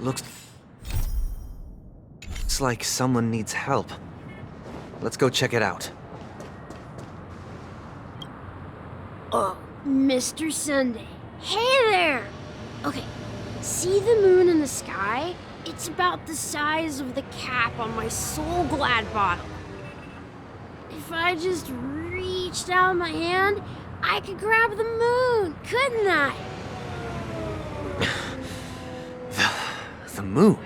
Looks like someone needs help. Let's go check it out. Oh, Mr. Sunday. Hey there! Okay, see the moon in the sky? It's about the size of the cap on my Soul Glad bottle. If I just reached out my hand, I could grab the moon, couldn't I? The moon?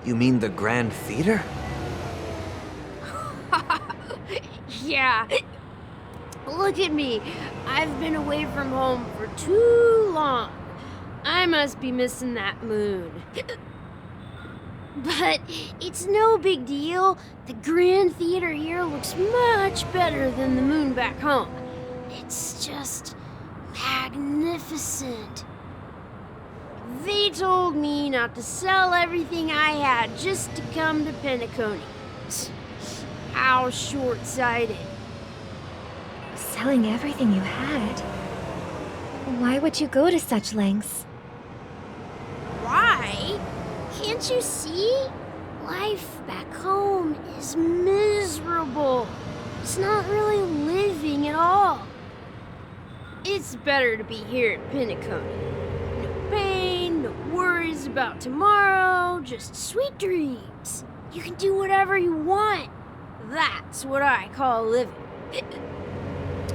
You mean the Grand Theater? Yeah. Look at me. I've been away from home for too long. I must be missing that moon. But it's no big deal. The Grand Theater here looks much better than the moon back home. It's just magnificent. They told me not to sell everything I had just to come to Penacony. How short-sighted. Selling everything you had? Why would you go to such lengths? Why? Can't you see? Life back home is miserable. It's not really living at all. It's better to be here at Penacony. No pain, no worries about tomorrow, just sweet dreams. You can do whatever you want. That's what I call living.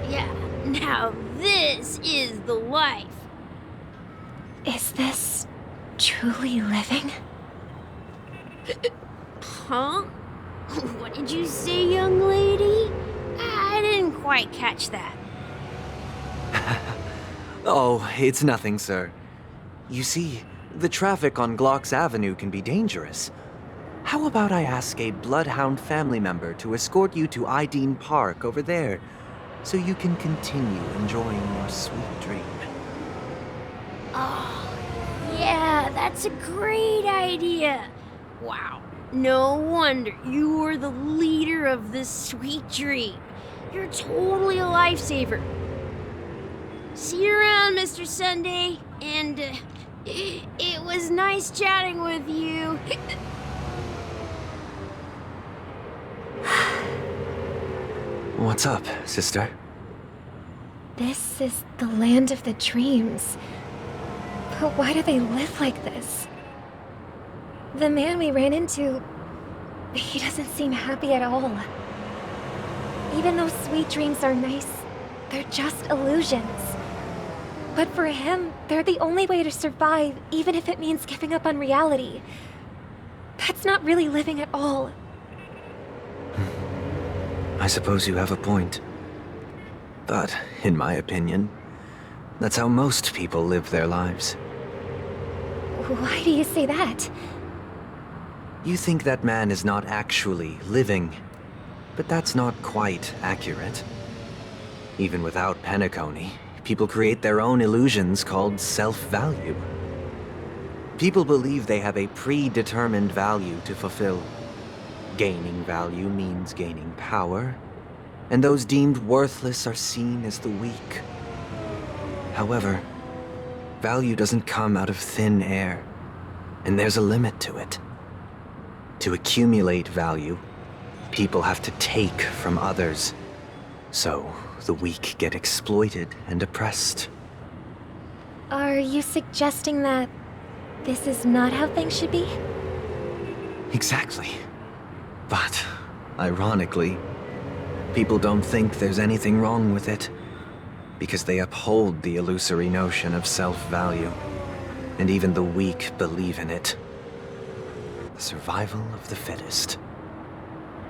Yeah, now this is the life. Is this truly living? Huh? What did you say, young lady? I didn't quite catch that. Oh, it's nothing, sir. You see, the traffic on Glock's Avenue can be dangerous. How about I ask a Bloodhound family member to escort you to Ideen Park over there, so you can continue enjoying your sweet dream? Oh, yeah, that's a great idea. Wow, no wonder you were the leader of this sweet dream. You're totally a lifesaver. See you around, Mr. Sunday, and it was nice chatting with you. What's up, sister? This is the land of the dreams. But why do they live like this? The man we ran into, he doesn't seem happy at all. Even though sweet dreams are nice, they're just illusions. But for him, they're the only way to survive, even if it means giving up on reality. That's not really living at all. I suppose you have a point. But, in my opinion, that's how most people live their lives. Why do you say that? You think that man is not actually living, but that's not quite accurate. Even without Penacony, people create their own illusions called self-value. People believe they have a predetermined value to fulfill. Gaining value means gaining power, and those deemed worthless are seen as the weak. However, value doesn't come out of thin air, and there's a limit to it. To accumulate value, people have to take from others, so the weak get exploited and oppressed. Are you suggesting that this is not how things should be? Exactly. But, ironically, people don't think there's anything wrong with it, because they uphold the illusory notion of self-value, and even the weak believe in it. The survival of the fittest.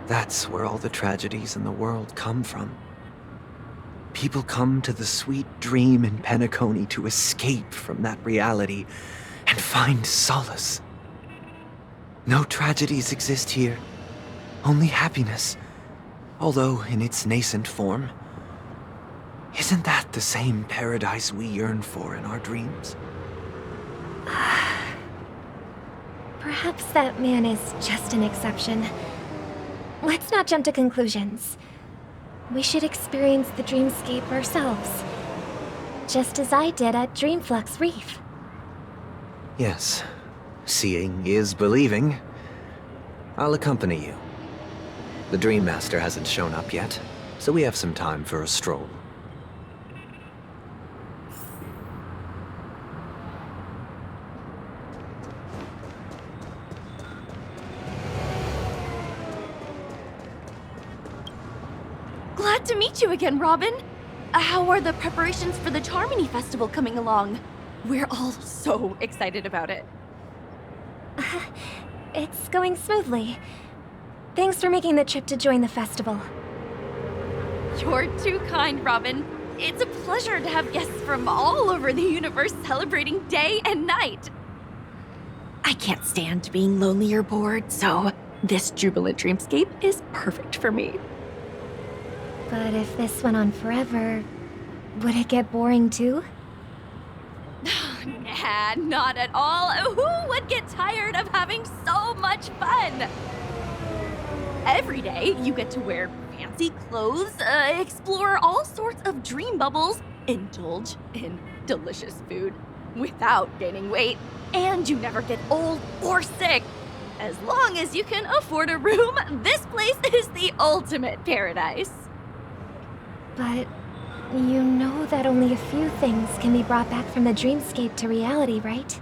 That's where all the tragedies in the world come from. People come to the sweet dream in Penacony to escape from that reality and find solace. No tragedies exist here. Only happiness, although in its nascent form. Isn't that the same paradise we yearn for in our dreams? Perhaps that man is just an exception. Let's not jump to conclusions. We should experience the dreamscape ourselves, just as I did at Dreamflux Reef. Yes, seeing is believing. I'll accompany you. The Dream Master hasn't shown up yet, so we have some time for a stroll. Glad to meet you again, Robin. How are the preparations for the Charmony Festival coming along? We're all so excited about it. It's going smoothly. Thanks for making the trip to join the festival. You're too kind, Robin. It's a pleasure to have guests from all over the universe celebrating day and night. I can't stand being lonely or bored, so this jubilant dreamscape is perfect for me. But if this went on forever, would it get boring too? Nah, not at all. Who would get tired of having so much fun? Every day, you get to wear fancy clothes, explore all sorts of dream bubbles, indulge in delicious food without gaining weight, and you never get old or sick. As long as you can afford a room, this place is the ultimate paradise. But you know that only a few things can be brought back from the dreamscape to reality, right?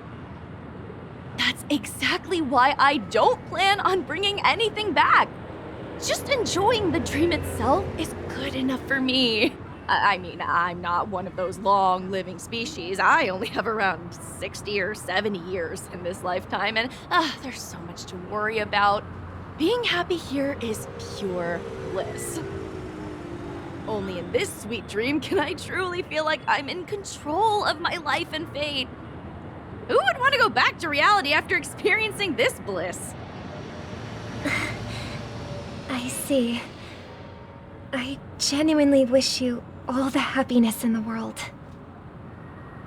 That's exactly why I don't plan on bringing anything back. Just enjoying the dream itself is good enough for me. I mean, I'm not one of those long-living species. I only have around 60 or 70 years in this lifetime, and there's so much to worry about. Being happy here is pure bliss. Only in this sweet dream can I truly feel like I'm in control of my life and fate. Who would want to go back to reality after experiencing this bliss? I see. I genuinely wish you all the happiness in the world.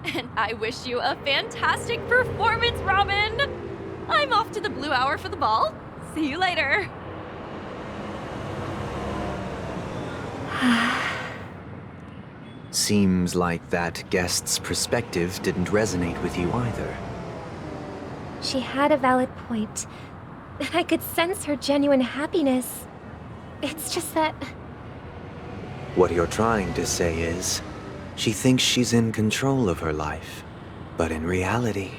And I wish you a fantastic performance, Robin! I'm off to the Blue Hour for the ball. See you later. Seems like that guest's perspective didn't resonate with you either. She had a valid point, and I could sense her genuine happiness. It's just that... What you're trying to say is, she thinks she's in control of her life, but in reality,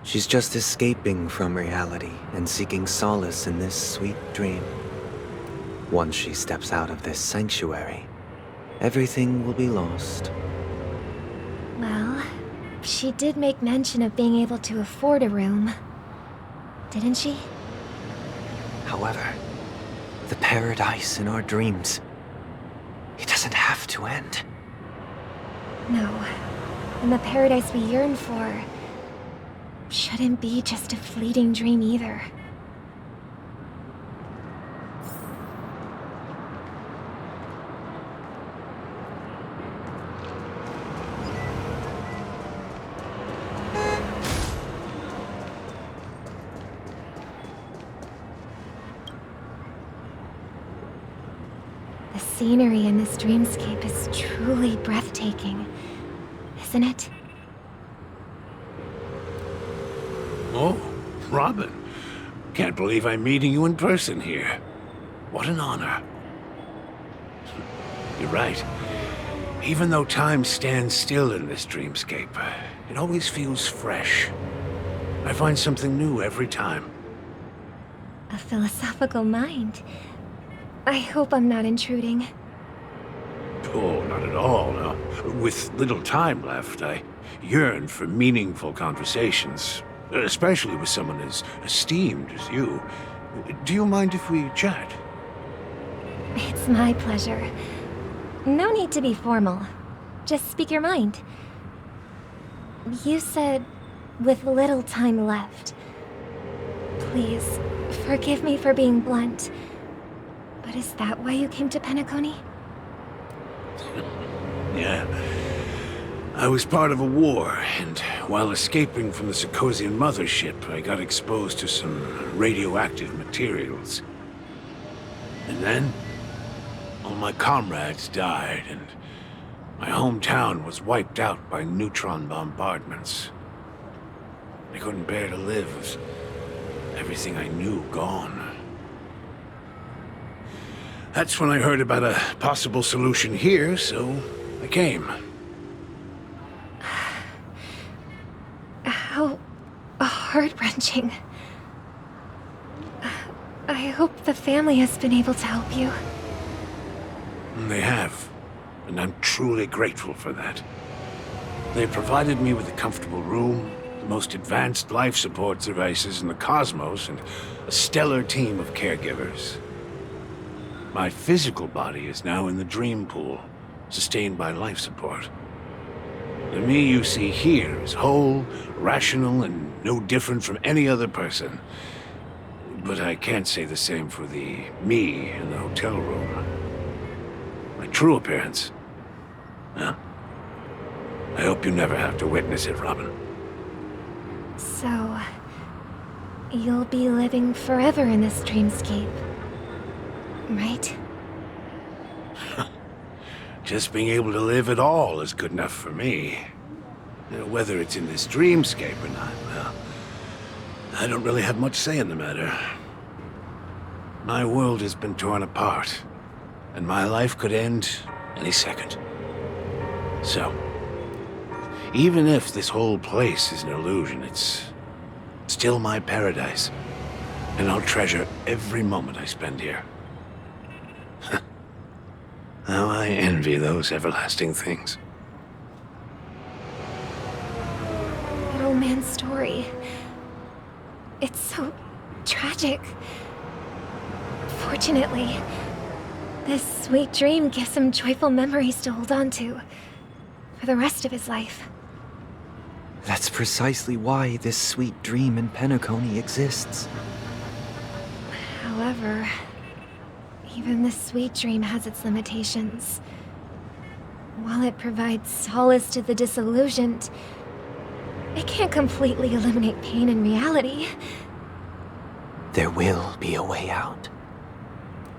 she's just escaping from reality and seeking solace in this sweet dream. Once she steps out of this sanctuary, everything will be lost. Well, she did make mention of being able to afford a room, didn't she? However, the paradise in our dreams, it doesn't have to end. No, and the paradise we yearn for shouldn't be just a fleeting dream either. The scenery in this dreamscape is truly breathtaking, isn't it? Oh, Robin. Can't believe I'm meeting you in person here. What an honor. You're right. Even though time stands still in this dreamscape, it always feels fresh. I find something new every time. A philosophical mind. I hope I'm not intruding. Oh, not at all, no. With little time left, I yearn for meaningful conversations, especially with someone as esteemed as you. Do you mind if we chat? It's my pleasure. No need to be formal. Just speak your mind. You said, with little time left. Please, forgive me for being blunt. But is that why you came to Penacony? Yeah. I was part of a war, and while escaping from the Sarkosian mothership, I got exposed to some radioactive materials. And then, all my comrades died, and my hometown was wiped out by neutron bombardments. I couldn't bear to live with everything I knew gone. That's when I heard about a possible solution here, so I came. How heart-wrenching. I hope the family has been able to help you. They have, and I'm truly grateful for that. They provided me with a comfortable room, the most advanced life support devices in the cosmos, and a stellar team of caregivers. My physical body is now in the dream pool, sustained by life support. The me you see here is whole, rational, and no different from any other person. But I can't say the same for the me in the hotel room. My true appearance. Well, I hope you never have to witness it, Robin. So, you'll be living forever in this dreamscape, right? Just being able to live at all is good enough for me. Whether it's in this dreamscape or not, well, I don't really have much say in the matter. My world has been torn apart, and my life could end any second. So, even if this whole place is an illusion, it's still my paradise, and I'll treasure every moment I spend here. How I envy those everlasting things. That old man's story. It's so tragic. Fortunately, this sweet dream gives him joyful memories to hold on to for the rest of his life. That's precisely why this sweet dream in Penacony exists. However, even this sweet dream has its limitations. While it provides solace to the disillusioned, it can't completely eliminate pain in reality. There will be a way out.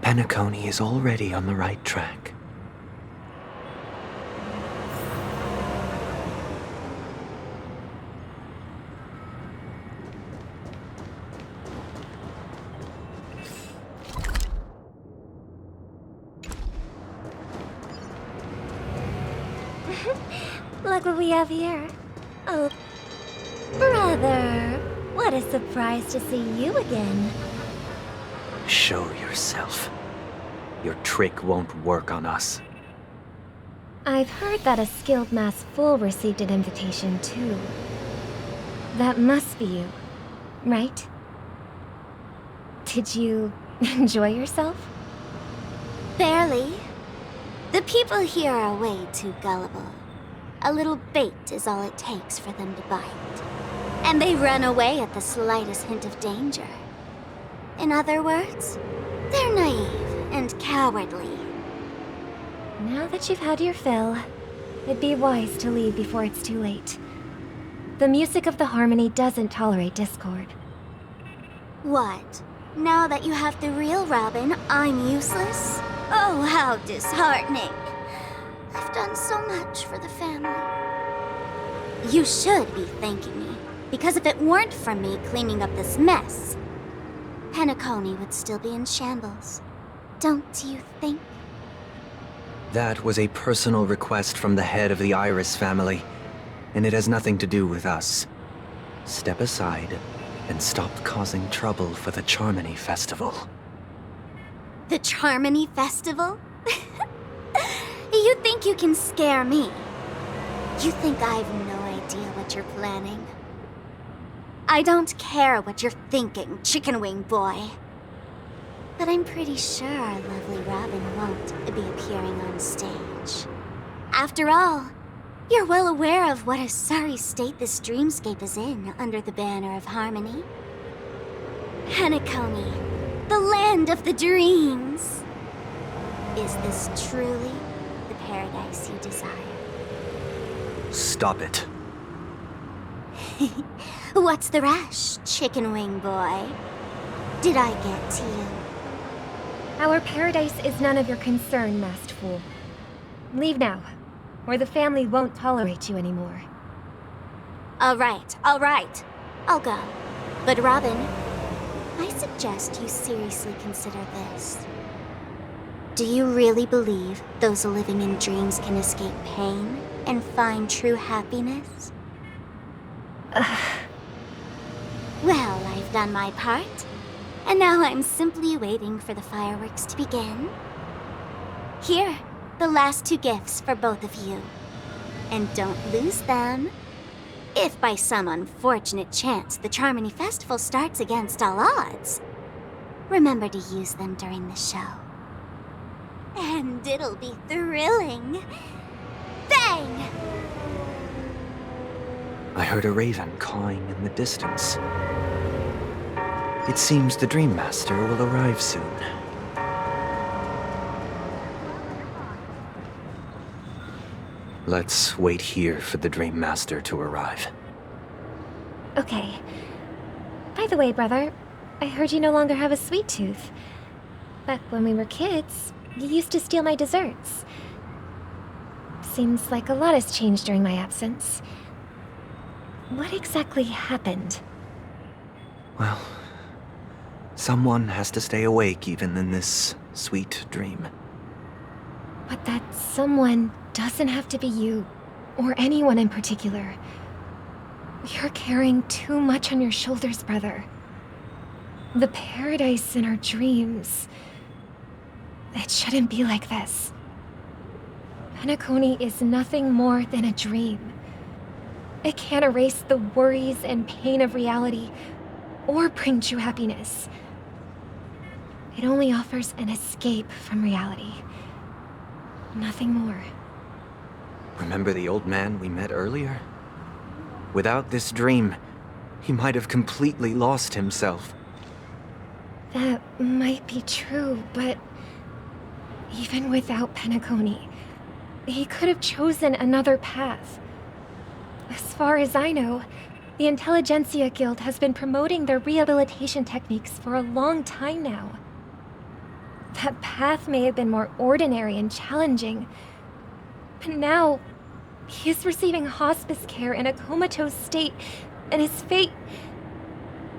Penacony is already on the right track. Look what we have here. Oh, brother. What a surprise to see you again. Show yourself. Your trick won't work on us. I've heard that a skilled mass fool received an invitation too. That must be you, right? Did you enjoy yourself? Barely. The people here are way too gullible. A little bait is all it takes for them to bite. And they run away at the slightest hint of danger. In other words, they're naive and cowardly. Now that you've had your fill, it'd be wise to leave before it's too late. The music of the harmony doesn't tolerate discord. What? Now that you have the real Robin, I'm useless? Oh, how disheartening. I've done so much for the family. You should be thanking me, because if it weren't for me cleaning up this mess, Penacony would still be in shambles. Don't you think? That was a personal request from the head of the Iris family, and it has nothing to do with us. Step aside and stop causing trouble for the Charmony Festival. The Charmony Festival? You think you can scare me? You think I have no idea what you're planning? I don't care what you're thinking, chicken wing boy. But I'm pretty sure our lovely Robin won't be appearing on stage. After all, you're well aware of what a sorry state this dreamscape is in under the banner of harmony. Penacony, the land of the dreams. Is this truly the paradise you desire? Stop it. What's the rush, chicken wing boy? Did I get to you? Our paradise is none of your concern, masked fool. Leave now, or the family won't tolerate you anymore. All right, all right. I'll go. But Robin, I suggest you seriously consider this. Do you really believe those living in dreams can escape pain and find true happiness? Well, I've done my part, and now I'm simply waiting for the fireworks to begin. Here, the last 2 gifts for both of you. And don't lose them. If by some unfortunate chance the Charmony Festival starts against all odds, remember to use them during the show. And it'll be thrilling. Bang! I heard a raven cawing in the distance. It seems the Dream Master will arrive soon. Let's wait here for the Dream Master to arrive. Okay. By the way, brother, I heard you no longer have a sweet tooth. Back when we were kids, you used to steal my desserts. Seems like a lot has changed during my absence. What exactly happened? Well, someone has to stay awake even in this sweet dream. But that someone doesn't have to be you, or anyone in particular. You're carrying too much on your shoulders, brother. The paradise in our dreams. It shouldn't be like this. Penacony is nothing more than a dream. It can't erase the worries and pain of reality, or bring true happiness. It only offers an escape from reality. Nothing more. Remember the old man we met earlier? Without this dream, he might have completely lost himself. That might be true, but even without Penacony, he could have chosen another path. As far as I know, the Intelligentsia Guild has been promoting their rehabilitation techniques for a long time now. That path may have been more ordinary and challenging, but now he is receiving hospice care in a comatose state, and his fate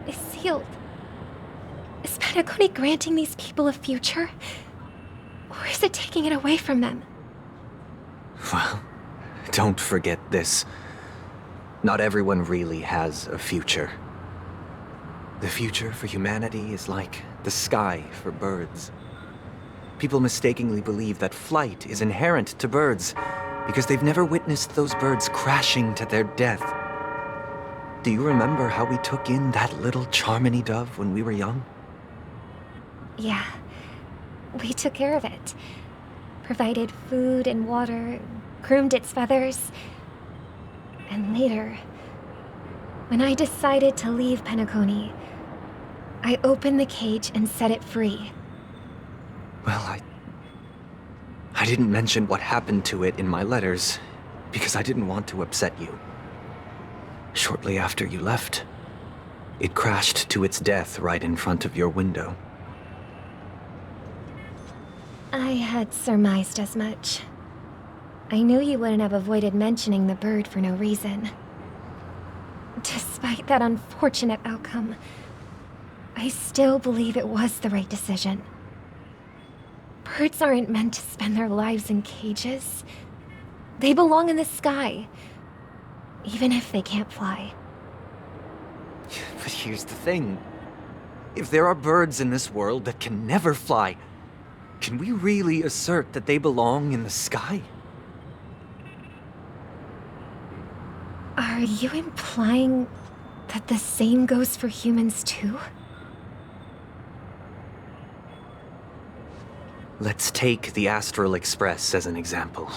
is sealed. Is Penacony granting these people a future? Or is it taking it away from them? Well, don't forget this. Not everyone really has a future. The future for humanity is like the sky for birds. People mistakenly believe that flight is inherent to birds because they've never witnessed those birds crashing to their death. Do you remember how we took in that little Charmony dove when we were young? Yeah. We took care of it. Provided food and water, groomed its feathers. And later, when I decided to leave Penacony, I opened the cage and set it free. Well, I didn't mention what happened to it in my letters because I didn't want to upset you. Shortly after you left, it crashed to its death right in front of your window. I had surmised as much. I knew you wouldn't have avoided mentioning the bird for no reason. Despite that unfortunate outcome, I still believe it was the right decision. Birds aren't meant to spend their lives in cages. They belong in the sky, even if they can't fly. But here's the thing. If there are birds in this world that can never fly, can we really assert that they belong in the sky? Are you implying that the same goes for humans too? Let's take the Astral Express as an example.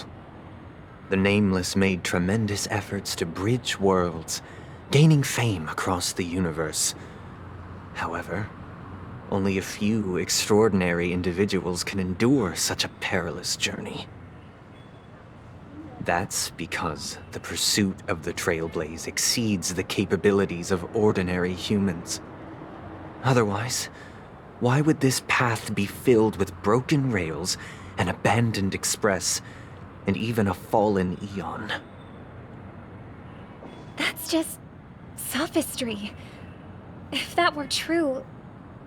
The Nameless made tremendous efforts to bridge worlds, gaining fame across the universe. However, only a few extraordinary individuals can endure such a perilous journey. That's because the pursuit of the Trailblaze exceeds the capabilities of ordinary humans. Otherwise, why would this path be filled with broken rails, an abandoned express, and even a fallen eon? That's just sophistry. If that were true,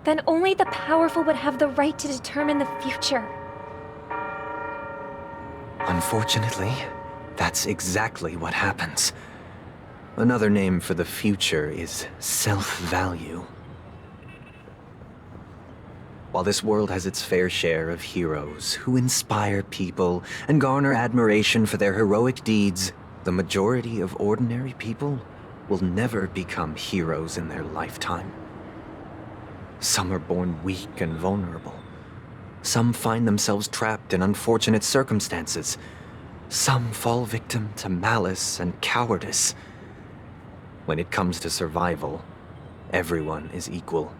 then only the powerful would have the right to determine the future. Unfortunately, that's exactly what happens. Another name for the future is self-value. While this world has its fair share of heroes who inspire people and garner admiration for their heroic deeds, the majority of ordinary people will never become heroes in their lifetime. Some are born weak and vulnerable. Some find themselves trapped in unfortunate circumstances. Some fall victim to malice and cowardice. When it comes to survival, everyone is equal.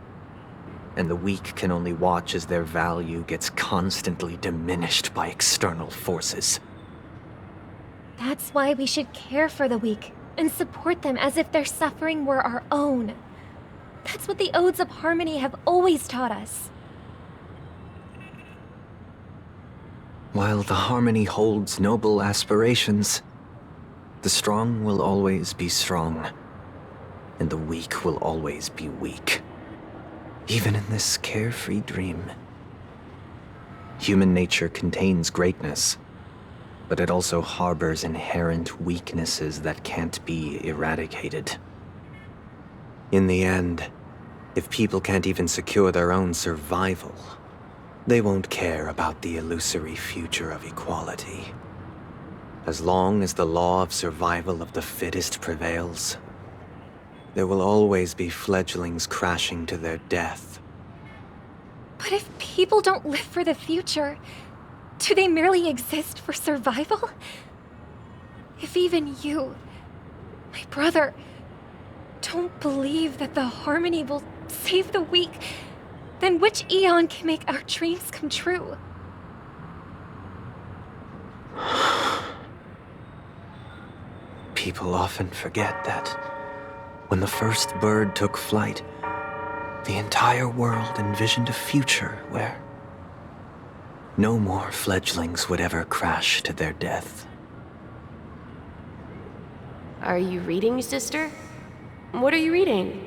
And the weak can only watch as their value gets constantly diminished by external forces. That's why we should care for the weak and support them as if their suffering were our own. That's what the Odes of Harmony have always taught us. While the Harmony holds noble aspirations, the strong will always be strong, and the weak will always be weak. Even in this carefree dream. Human nature contains greatness, but it also harbors inherent weaknesses that can't be eradicated. In the end, if people can't even secure their own survival, they won't care about the illusory future of equality. As long as the law of survival of the fittest prevails, there will always be fledglings crashing to their death. But if people don't live for the future, do they merely exist for survival? If even you, my brother, don't believe that the Harmony will save the weak, then which eon can make our dreams come true? People often forget that when the first bird took flight, the entire world envisioned a future where no more fledglings would ever crash to their death. Are you reading, sister? What are you reading?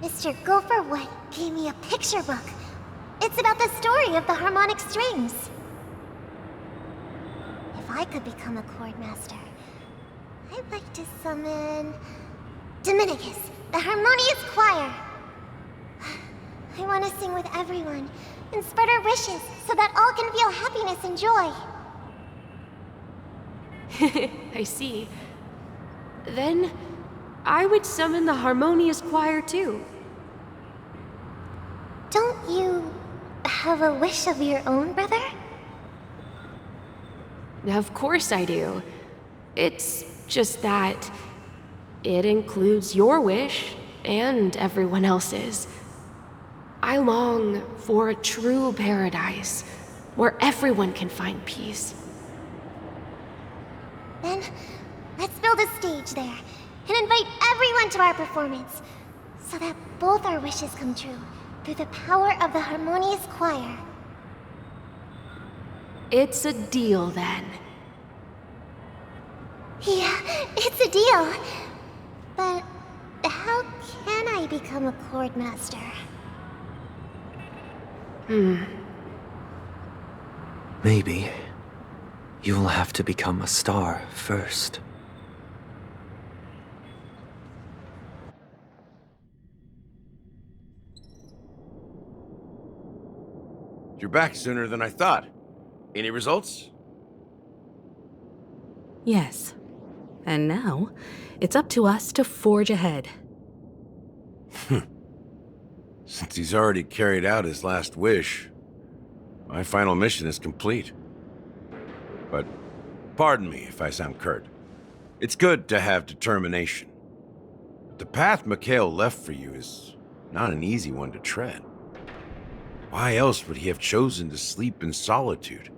Mr. Gopherwood gave me a picture book. It's about the story of the harmonic strings. If I could become a chord master, I'd like to summon Dominicus, the harmonious choir. I want to sing with everyone and spread our wishes so that all can feel happiness and joy. I see. Then I would summon the harmonious choir too. Don't you have a wish of your own, brother? Of course I do. It's just that it includes your wish and everyone else's. I long for a true paradise where everyone can find peace. Then, let's build a stage there and invite everyone to our performance so that both our wishes come true through the power of the harmonious choir. It's a deal then. Yeah, it's a deal. But how can I become a chord master? Maybe you'll have to become a star first. You're back sooner than I thought. Any results? Yes. And now, it's up to us to forge ahead. Since he's already carried out his last wish, my final mission is complete. But pardon me if I sound curt. It's good to have determination. The path Mikhail left for you is not an easy one to tread. Why else would he have chosen to sleep in solitude,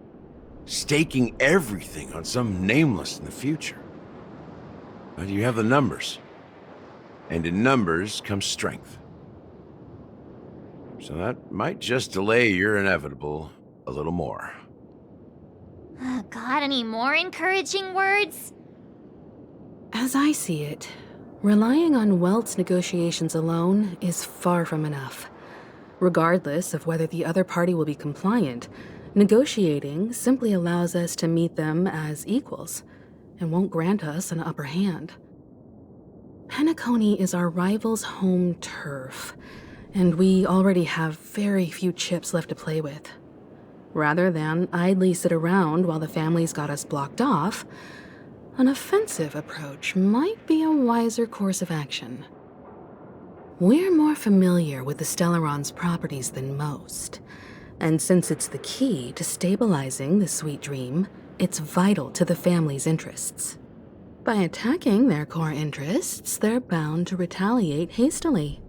staking everything on some nameless in the future? But you have the numbers, and in numbers comes strength. So that might just delay your inevitable a little more. Got any more encouraging words? As I see it, Relying on Welt's negotiations alone is far from enough. Regardless of whether the other party will be compliant, negotiating simply allows us to meet them as equals and won't grant us an upper hand. Penacony is our rival's home turf, and we already have very few chips left to play with. Rather than idly sit around while the family's got us blocked off, an offensive approach might be a wiser course of action. We're more familiar with the Stellaron's properties than most, and since it's the key to stabilizing the sweet dream, it's vital to the family's interests. By attacking their core interests, they're bound to retaliate hastily.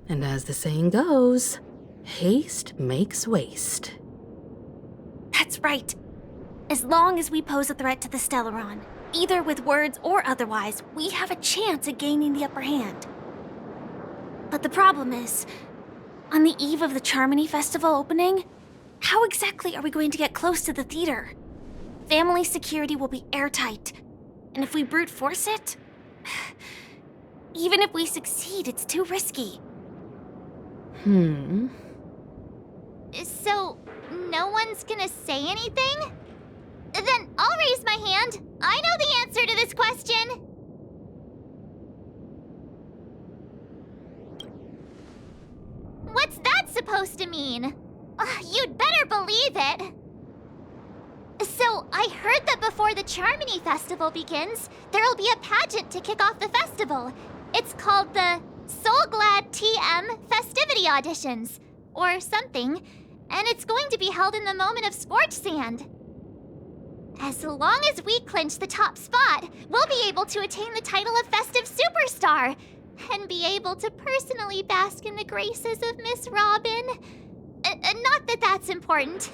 And as the saying goes, haste makes waste. That's right. As long as we pose a threat to the Stellaron, either with words or otherwise, we have a chance at gaining the upper hand. But the problem is, on the eve of the Charmony Festival opening, how exactly are we going to get close to the theater? Family security will be airtight, and if we brute force it, even if we succeed, it's too risky. So, no one's gonna say anything? Then I'll raise my hand. I know the answer to this question. What's that supposed to mean? You'd better believe it. So, I heard that before the Charmony Festival begins, there'll be a pageant to kick off the festival. It's called the Soul Glad TM Festivity Auditions, or something, and it's going to be held in the moment of Scorch Sand. As long as we clinch the top spot, we'll be able to attain the title of Festive Superstar, and be able to personally bask in the graces of Miss Robin. Not that that's important.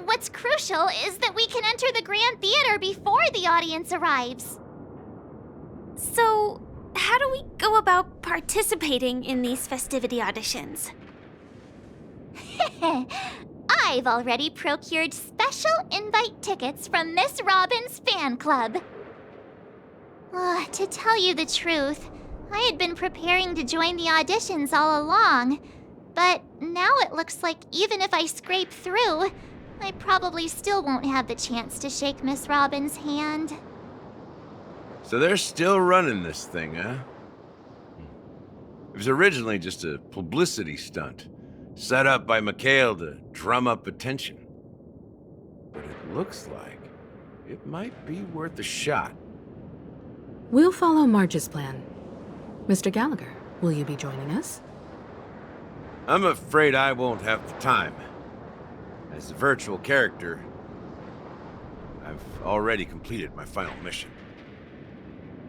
What's crucial is that we can enter the Grand Theater before the audience arrives. So, how do we go about participating in these festivity auditions? I've already procured special invite tickets from Miss Robin's fan club. To tell you the truth, I had been preparing to join the auditions all along, but now it looks like even if I scrape through, I probably still won't have the chance to shake Miss Robin's hand. So they're still running this thing, huh? It was originally just a publicity stunt, set up by Mikhail to drum up attention. But it looks like it might be worth a shot. We'll follow Marge's plan. Mr. Gallagher, will you be joining us? I'm afraid I won't have the time. As a virtual character, I've already completed my final mission.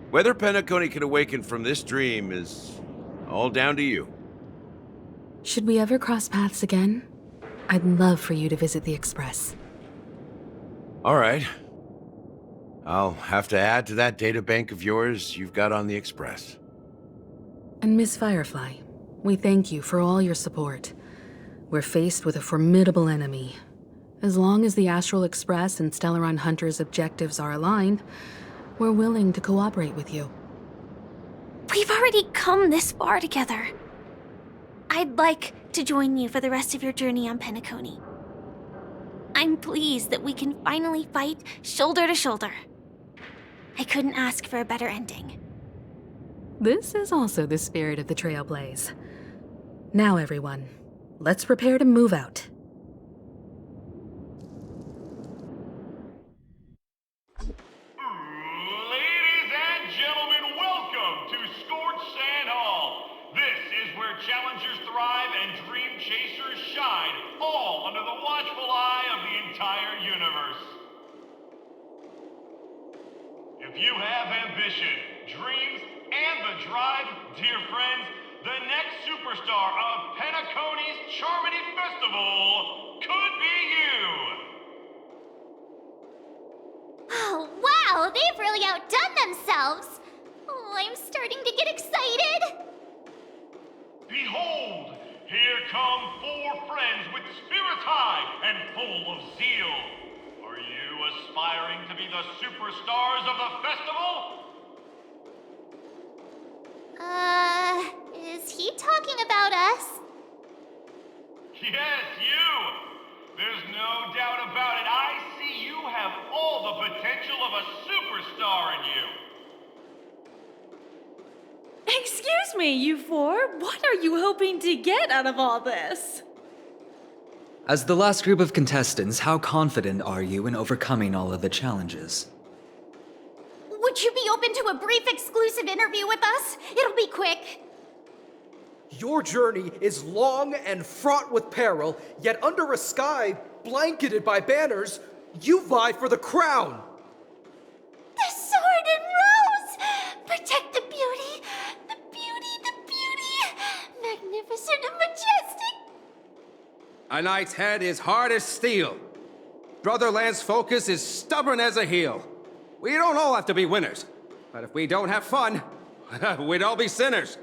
Whether Penacony can awaken from this dream is all down to you. Should we ever cross paths again? I'd love for you to visit the Express. All right. I'll have to add to that databank of yours you've got on the Express. And Miss Firefly, we thank you for all your support. We're faced with a formidable enemy. As long as the Astral Express and Stellaron Hunter's objectives are aligned, we're willing to cooperate with you. We've already come this far together. I'd like to join you for the rest of your journey on Penacony. I'm pleased that we can finally fight shoulder to shoulder. I couldn't ask for a better ending. This is also the spirit of the Trailblaze. Now, everyone, let's prepare to move out. Ladies and gentlemen, welcome to Scorch Sand Hall. This is where challengers thrive and dream chasers shine, all under the watchful eye of the entire universe. If you have ambition, dreams, and the drive, dear friends, the next superstar of Penacony's Charmony Festival could be you! Oh, wow, they've really outdone themselves. Oh, I'm starting to get excited. Behold, here come 4 friends with spirits high and full of zeal. Are you aspiring to be the superstars of the festival? talking about us? Yes, you! There's no doubt about it. I see you have all the potential of a superstar in you. Excuse me, you four. What are you hoping to get out of all this? As the last group of contestants, how confident are you in overcoming all of the challenges? Would you be open to a brief exclusive interview with us? It'll be quick. Your journey is long and fraught with peril, yet under a sky blanketed by banners, you vie for the crown. The sword and rose! Protect the beauty! The beauty, the beauty! Magnificent and majestic! A knight's head is hard as steel. Brotherland's focus is stubborn as a heel. We don't all have to be winners, but if we don't have fun, we'd all be sinners.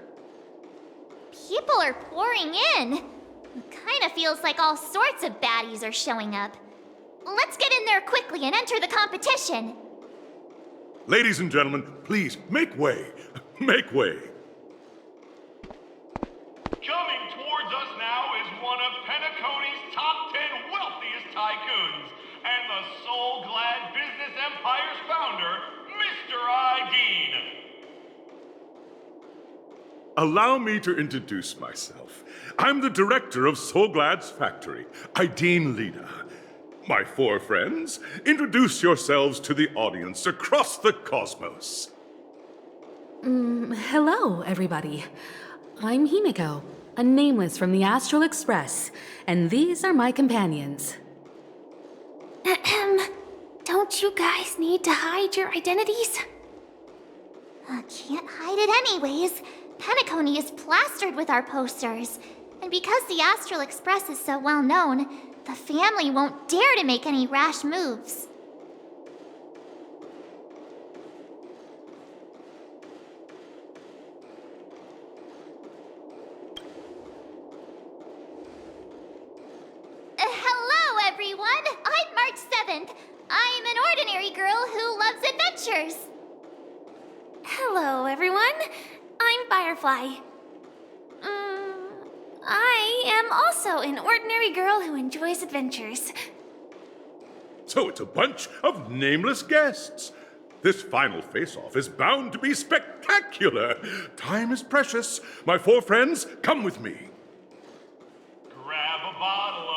People are pouring in. It kind of feels like all sorts of baddies are showing up. Let's get in there quickly and enter the competition. Ladies and gentlemen, please, make way. Make way. Coming towards us now is one of Penacony's top 10 wealthiest tycoons, and the soul-glad business empire's founder, Mr. Ideen. Allow me to introduce myself. I'm the director of Soulglad's factory, Ideen Lida. My four friends, introduce yourselves to the audience across the cosmos. Hello, everybody. I'm Himiko, a nameless from the Astral Express, and these are my companions. Don't you guys need to hide your identities? Can't hide it anyways. Penacony is plastered with our posters. And because the Astral Express is so well known, the family won't dare to make any rash moves. Hello, everyone! I'm March 7th. I'm an ordinary girl who loves adventures. Hello, everyone. I'm Firefly. I am also an ordinary girl who enjoys adventures. So it's a bunch of nameless guests. This final face-off is bound to be spectacular. Time is precious. My four friends, come with me. Grab a bottle